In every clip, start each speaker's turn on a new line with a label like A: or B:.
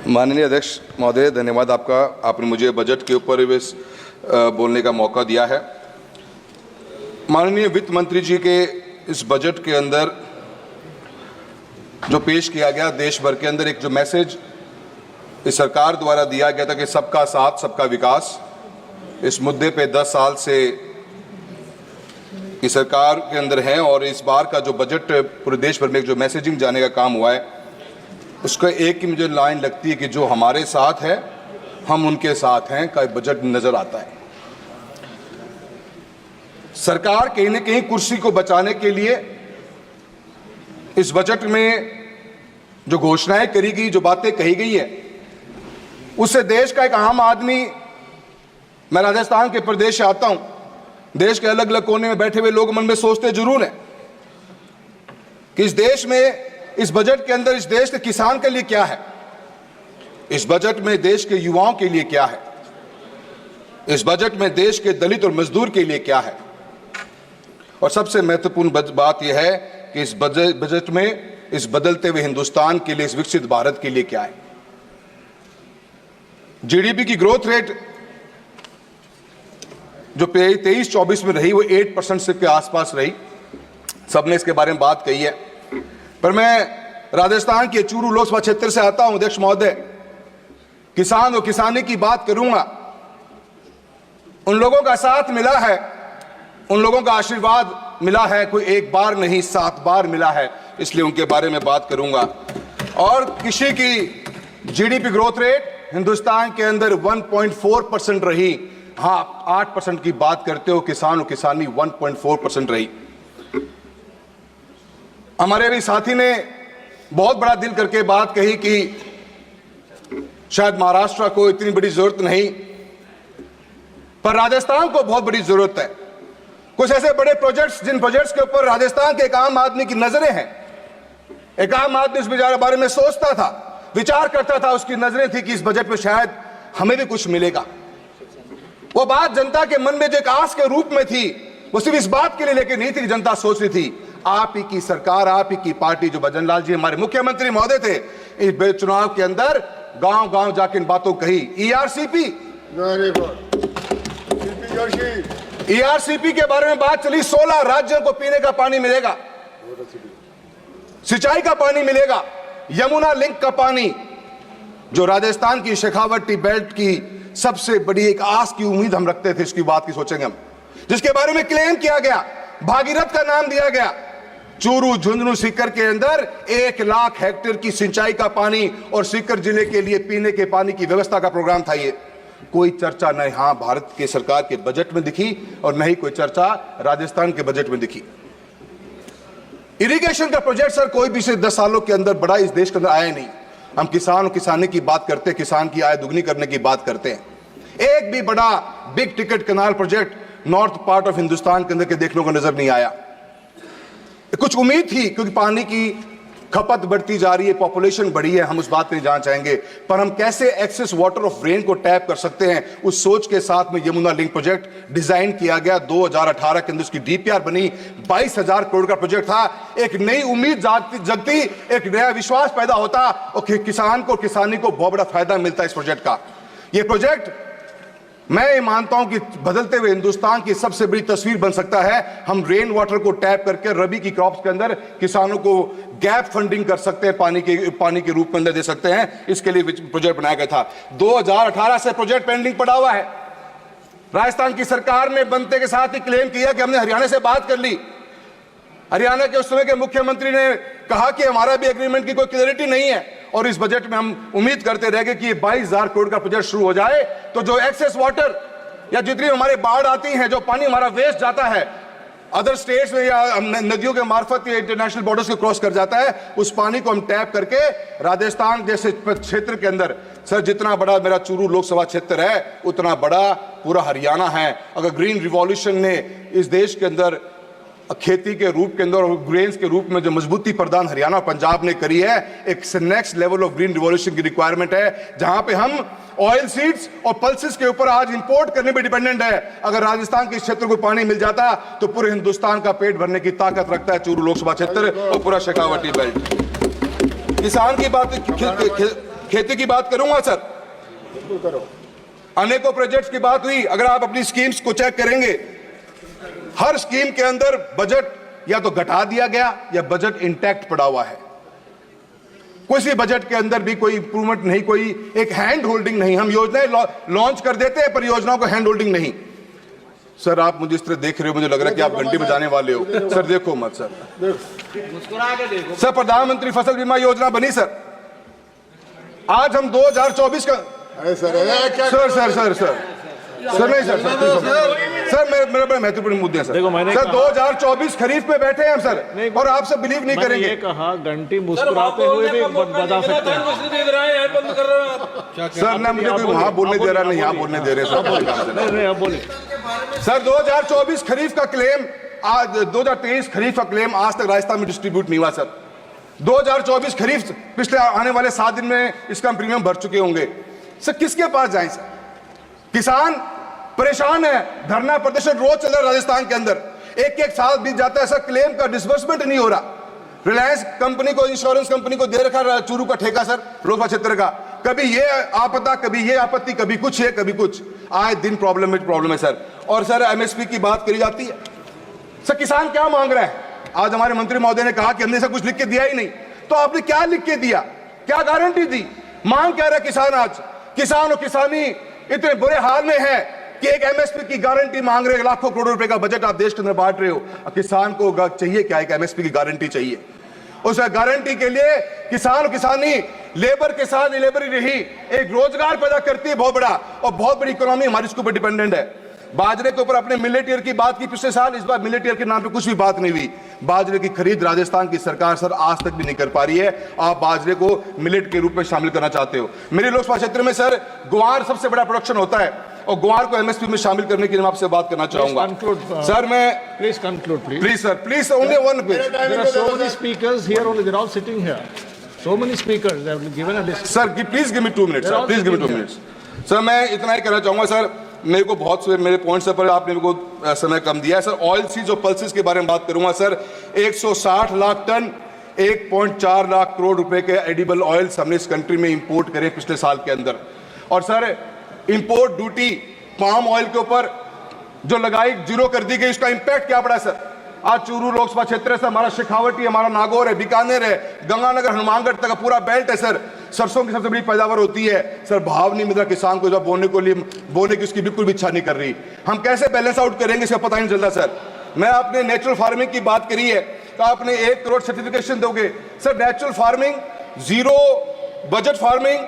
A: माननीय अध्यक्ष महोदय, धन्यवाद आपका। आपने मुझे बजट के ऊपर बोलने का मौका दिया है। माननीय वित्त मंत्री जी के इस बजट के अंदर जो पेश किया गया, देश भर के अंदर एक जो मैसेज इस सरकार द्वारा दिया गया था कि सबका साथ सबका विकास, इस मुद्दे पे 10 साल से इस सरकार के अंदर है और इस बार का जो बजट पूरे देश भर में जो मैसेजिंग जाने का काम हुआ है, उसका एक ही मुझे लाइन लगती है कि जो हमारे साथ है हम उनके साथ हैं का बजट नजर आता है। सरकार कहीं न कहीं कुर्सी को बचाने के लिए इस बजट में जो घोषणाएं करी गई, जो बातें कही गई है, उससे देश का एक आम आदमी, मैं राजस्थान के प्रदेश से आता हूं, देश के अलग अलग कोने में बैठे हुए लोग मन में सोचते जरूर हैं कि इस देश में, इस बजट के अंदर इस देश के किसान के लिए क्या है, इस बजट में देश के युवाओं के लिए क्या है, इस बजट में देश के दलित और मजदूर के लिए क्या है। और सबसे महत्वपूर्ण बात यह है कि इस बजट में इस बदलते हुए हिंदुस्तान के लिए, इस विकसित भारत के लिए क्या है। जीडीपी की ग्रोथ रेट जो 23-24 में रही वो 8% के आसपास रही, सबने इसके बारे में बात कही है। पर मैं राजस्थान के चूरू लोकसभा क्षेत्र से आता हूं अध्यक्ष महोदय, किसान और किसानी की बात करूंगा। उन लोगों का साथ मिला है, उन लोगों का आशीर्वाद मिला है, कोई एक बार नहीं 7 बार मिला है, इसलिए उनके बारे में बात करूंगा। और कृषि की जीडीपी ग्रोथ रेट हिंदुस्तान के अंदर 1.4% रही। हाँ, 8% की बात करते हो, किसान और किसानी 1.4% रही। हमारे भी साथी ने बहुत बड़ा दिल करके बात कही कि शायद महाराष्ट्र को इतनी बड़ी जरूरत नहीं, पर राजस्थान को बहुत बड़ी जरूरत है। कुछ ऐसे बड़े प्रोजेक्ट्स, जिन प्रोजेक्ट्स के ऊपर राजस्थान के एक आम आदमी की नजरें हैं, एक आम आदमी इस बारे में सोचता था, विचार करता था, उसकी नजरें थी कि इस बजट में शायद हमें भी कुछ मिलेगा। वो बात जनता के मन में जो एक आस के रूप में थी, वो सिर्फ इस बात के लिए लेके नहीं थी कि जनता सोच रही थी, आप ही की सरकार, आप ही की पार्टी, जो भजन लाल जी हमारे मुख्यमंत्री महोदय थे, इस चुनाव के अंदर गांव गांव जाके इन बातों कही। ईआरसीपी के बारे में बात चली, 16 राज्यों को पीने का पानी मिलेगा, सिंचाई का पानी मिलेगा, यमुना लिंक का पानी, जो राजस्थान की शेखावटी बेल्ट की सबसे बड़ी एक आस की उम्मीद हम रखते थे, इसकी बात की सोचेंगे हम, जिसके बारे में क्लेम किया गया, भागीरथ का नाम दिया गया। चूरू, झुंझुनू, सीकर के अंदर 1 लाख हेक्टेयर की सिंचाई का पानी और सीकर जिले के लिए पीने के पानी की व्यवस्था का प्रोग्राम था। ये कोई चर्चा न यहां भारत के सरकार के बजट में दिखी और न ही कोई चर्चा राजस्थान के बजट में दिखी। इरिगेशन का प्रोजेक्ट सर कोई भी से 10 सालों के अंदर बड़ा इस देश के अंदर आया नहीं। हम किसान और किसानी की बात करते हैं, किसान की आय दुगनी करने की बात करते हैं। एक भी बड़ा big ticket canal project north part of Hindustan के अंदर के देखने को नजर नहीं आया। कुछ उम्मीद थी क्योंकि पानी की खपत बढ़ती जा रही है, पॉपुलेशन बढ़ी है, हम उस बात पे जानना चाहेंगे, पर हम कैसे एक्सेस वाटर ऑफ रेन को टैप कर सकते हैं, उस सोच के साथ में यमुना लिंक प्रोजेक्ट डिजाइन किया गया। 2018 के अंदर उसकी डीपीआर बनी, 22,000 करोड़ का प्रोजेक्ट था। एक नई उम्मीद जगती, एक नया विश्वास पैदा होता और किसान को, किसानी को बहुत बड़ा फायदा मिलता इस प्रोजेक्ट का। ये प्रोजेक्ट मैं ये मानता हूं कि बदलते हुए हिंदुस्तान की सबसे बड़ी तस्वीर बन सकता है। हम रेन वाटर को टैप करके रबी की क्रॉप्स के अंदर किसानों को गैप फंडिंग कर सकते हैं, पानी के रूप में अंदर दे सकते हैं। इसके लिए प्रोजेक्ट बनाया गया था। 2018 से प्रोजेक्ट पेंडिंग पड़ा हुआ है। राजस्थान की सरकार ने बनते के साथ ही क्लेम किया कि हमने हरियाणा से बात कर ली। हरियाणा के उस समय के मुख्यमंत्री ने कहा कि हमारा भी एग्रीमेंट की कोई क्लैरिटी नहीं है, और इस बजट में हम उम्मीद करते रहेंगे कि 22,000 करोड़ का प्रोजेक्ट शुरू हो जाए, तो जो एक्सेस वाटर या जितनी हमारी बाढ़ आती है, जो पानी हमारा वेस्ट जाता है अदर स्टेट्स में या नदियों के मार्फत या इंटरनेशनल बॉर्डर्स को क्रॉस कर जाता है, उस पानी को हम टैप करके राजस्थान जैसे क्षेत्र के अंदर, सर जितना बड़ा मेरा चूरू लोकसभा क्षेत्र है उतना बड़ा पूरा हरियाणा है। अगर ग्रीन रिवॉल्यूशन ने इस देश के अंदर खेती के रूप के अंदर और ग्रेन्स के रूप में जो मजबूती प्रदान हरियाणा और पंजाब ने करी है, एक next level of green revolution की रिक्वायरमेंट है, जहां पे हम ऑयल सीड्स और पल्सेस के ऊपर आज इंपोर्ट करने पे डिपेंडेंट है। अगर राजस्थान के क्षेत्र को पानी मिल जाता तो पूरे हिंदुस्तान का पेट भरने की ताकत रखता है चूरू लोकसभा क्षेत्र और पूरा शेखावटी बेल्ट। किसान की बात खेती की बात करूंगा सर, अनेकों प्रोजेक्ट्स की बात हुई। अगर आप अपनी स्कीम्स को चेक करेंगे, हर स्कीम के अंदर बजट या तो घटा दिया गया या बजट इंटैक्ट पड़ा हुआ है। किसी बजट के अंदर भी कोई इंप्रूवमेंट नहीं, कोई एक हैंड होल्डिंग नहीं। हम योजनाएं लॉन्च कर देते हैं, परियोजनाओं को हैंड होल्डिंग नहीं। सर आप मुझे इस तरह देख रहे हो, मुझे लग रहा है कि आप घंटी बजाने वाले हो। सर देखो मत सर, मुस्कुरा के देखो। सर प्रधानमंत्री फसल बीमा योजना बनी सर, आज हम 2024 का sir sir sir sir sir नहीं सर सर मेरे बड़े महत्वपूर्ण मुद्दे हैं सर। 2024 खरीफ में बैठे हैं हम सर, और आप सब बिलीव नहीं करेंगे।
B: ये कहा घंटी मुस्कुराते हुए भी बजा सकते हैं
A: सर। ना मुझे कोई वहां बोलने दे रहा, नहीं यहाँ बोलने दे रहे सर।
B: बोलिए
A: सर 2024 खरीफ का क्लेम आज 2023 खरीफ का क्लेम आज तक राजस्थान में डिस्ट्रीब्यूट नहीं हुआ सर। 2024 खरीफ पिछले आने वाले 7 दिन में इसका प्रीमियम भर चुके होंगे सर। किसके पास जाएं सर? किसान परेशान है, धरना प्रदर्शन रोज चल रहा है राजस्थान के अंदर। एक साल बीत जाता है सर, क्लेम का डिसबर्समेंट नहीं हो रहा। रिलायंस कंपनी को, इंश्योरेंस कंपनी को दे रखा चूरू का ठेका सर, लोकसभा क्षेत्र का। कभी ये आपदा, कभी ये आपत्ति, कभी कुछ है, कभी कुछ। आए दिन प्रॉब्लम है सर। और सर एमएसपी की बात करी जाती है सर, किसान क्या मांग रहा है? आज हमारे मंत्री महोदय ने कहा कि हमने सब कुछ लिख के दिया ही नहीं। तो आपने क्या लिख के दिया, क्या गारंटी दी? मांग क्या रहा किसान? आज किसान और किसानी इतने बुरे हाल में है कि एक एमएसपी की गारंटी मांग रहे हैं। लाखों करोड़ रुपए का बजट आप देश के अंदर बांट रहे हो, किसान को चाहिए क्या? एक एमएसपी की गारंटी चाहिए। उस गारंटी के लिए किसान और किसानी लेबर के साथ लेबर ही रही, एक रोजगार पैदा करती है बहुत बड़ा, और बहुत बड़ी इकोनॉमी हमारी इसके ऊपर डिपेंडेंट है। बाजरे के ऊपर अपने मिलेट ईयर की बात की पिछले साल, इस बार मिलेट ईयर के नाम पे कुछ भी बात नहीं हुई। बाजरे की खरीद राजस्थान की सरकार सर आज तक भी नहीं कर पा रही है। आप बाजरे को मिलेट के रूप में शामिल करना चाहते हो। मेरे लोकसभा क्षेत्र में सर ग्वार सबसे बड़ा प्रोडक्शन होता है, और ग्वार को एमएसपी में शामिल करने के लिए मैं आपसे बात करना चाहूंगा सर। मैं
B: please conclude
A: please sir, please only one page.
B: There are so many speakers here only, they're all sitting here. So many speakers, they have given a list.
A: Sir please give me 2 minutes sir, please give me 2 minutes sir. मैं इतना ही कहना चाहूंगा sir, मेरे को बहुत से मेरे points पर आपने मेरे को समय कम दिया है सर। ऑयल सीज और पल्सेस के बारे में बात करूंगा सर। 160 लाख टन 1.4 लाख करोड़ रुपए के एडिबल ऑयल्स हमने इस कंट्री में इंपोर्ट करे पिछले साल के अंदर। और sir import duty palm oil के ऊपर जो लगाई, जीरो कर दी गई, उसका इंपैक्ट क्या पड़ा सर? आज चूरू लोकसभा क्षेत्र से हमारा शेखावटी, हमारा नागौर है, बीकानेर है, गंगानगर, हनुमानगढ़ तक का पूरा बेल्ट है सर। सरसों की सबसे बड़ी पैदावार होती है सर। भाव नहीं मिल रहा किसान को, जब बोने की उसकी बिल्कुल भी इच्छा नहीं कर रही। हम कैसे बैलेंस आउट करेंगे इसका पता नहीं चल रहा सर। मैं आपने नेचुरल फार्मिंग की बात करी है, तो आपने 1 करोड़ सर्टिफिकेशन दोगे sir. Natural farming, zero budget farming,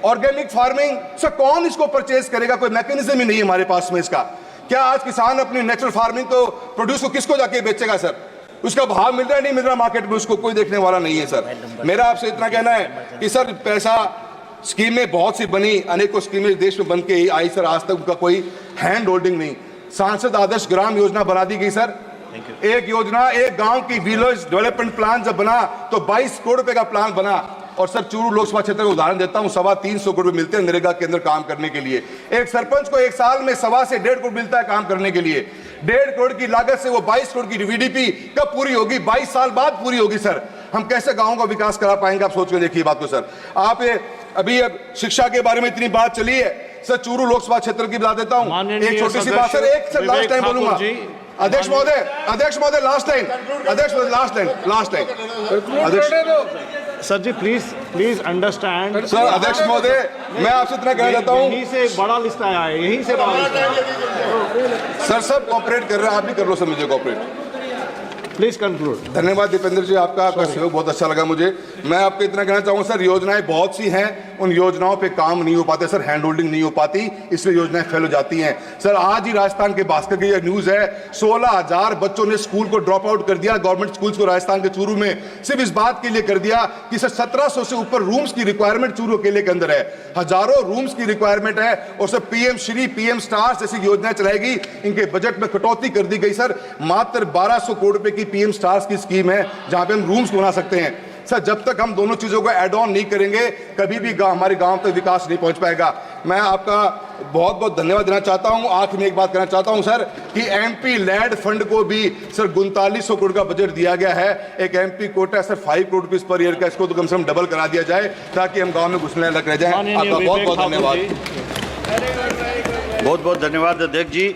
A: organic farming sir, कौन इसको परचेज करेगा? कोई मैकेनिज्म ही नहीं है हमारे पास में इसका। क्या आज किसान अपनी नेचुरल फार्मिंग को प्रोड्यूस को किसको जाके बेचेगा सर? उसका भाव मिल रहा है नहीं मिल रहा मार्केट में, उसको कोई देखने वाला नहीं है सर। मेरा आपसे इतना कहना है कि सर पैसा स्कीमें बहुत सी बनी, अनेकों स्कीमें देश में बन के आई सर, आज तक उनका कोई हैंड होल्डिंग नहीं। सांसद आदर्श ग्राम योजना बना दी गई सर। एक योजना, एक गांव की विलेज डेवलपमेंट प्लान जब बना तो 22 करोड़ रुपए का प्लान बना। और सर चूरू लोकसभा क्षेत्र का उदाहरण देता हूं, 325 करोड़ रुपए मिलते हैं नरेगा के अंदर काम करने के लिए। एक सरपंच को एक साल में 1.25 से 1.5 करोड़ मिलता है काम करने के लिए। 1.5 करोड़ की लागत से वो 22 करोड़ की वीडीपी कब पूरी होगी? 22 साल बाद पूरी होगी सर। हम कैसे गाँव का विकास करा पाएंगे? आप सोच के देखिए बात को सर। आप अभी शिक्षा के बारे में इतनी बात चली है सर, चूरू लोकसभा क्षेत्र की बता देता हूं, एक छोटी सी बात सर, एक सर लास्ट टाइम बोलूंगा। अध्यक्ष महोदय last time, last time
B: sir ji please understand
A: sir. अध्यक्ष महोदय मैं आपसे इतना कहना चाहता हूँ,
B: यहीं से बड़ा लिस्ट आया है, यहीं से बड़ा लिस्ट आया।
A: सर सब कोऑपरेट कर रहे हैं, आप भी कर लो सर मुझे कोऑपरेट।
B: Please conclude.
A: धन्यवाद दीपेंद्र जी, आपका सहयोग बहुत अच्छा लगा मुझे। मैं आपको इतना कहना चाहूंगा सर, योजनाएं बहुत सी हैं, उन योजनाओं पे काम नहीं हो पाते सर, हैंड होल्डिंग नहीं हो पाती, इसलिए योजनाएं फेल हो जाती हैं सर। आज ही राजस्थान के भास्कर की न्यूज है, 16,000 बच्चों ने स्कूल को ड्रॉप आउट कर दिया, गवर्नमेंट स्कूल्स को राजस्थान के चूरू में, सिर्फ इस बात के लिए कर दिया कि सर 1700 से ऊपर रूम्स की रिक्वायरमेंट चूरू अकेले के अंदर है, हजारों रूम्स की रिक्वायरमेंट है। और sir PM Shri, PM stars जैसी योजनाएं चलाएगी, इनके बजट में कटौती कर दी गई सर। मात्र 1200 करोड़ रुपए की पीएम स्टार्स की स्कीम है जहां पे हम रूम्स बना सकते हैं सर। जब तक हम दोनों चीजों को ऐड ऑन नहीं करेंगे, कभी भी हमारे गांव तक विकास नहीं पहुंच पाएगा। मैं आपका बहुत बहुत धन्यवाद देना चाहता हूं। आखिर में एक बात कहना चाहता हूं सर कि एमपी लैंड फंड को भी सर 3900 करोड़ का बजट दिया गया है। एक MP quota sir 5 crore rupees per year का, इसको तो कम से कम डबल करा दिया जाए ताकि हम गांव में घुसने लग रह जाए। आपका बहुत बहुत धन्यवाद।
C: बहुत बहुत धन्यवाद अध्यक्ष जी।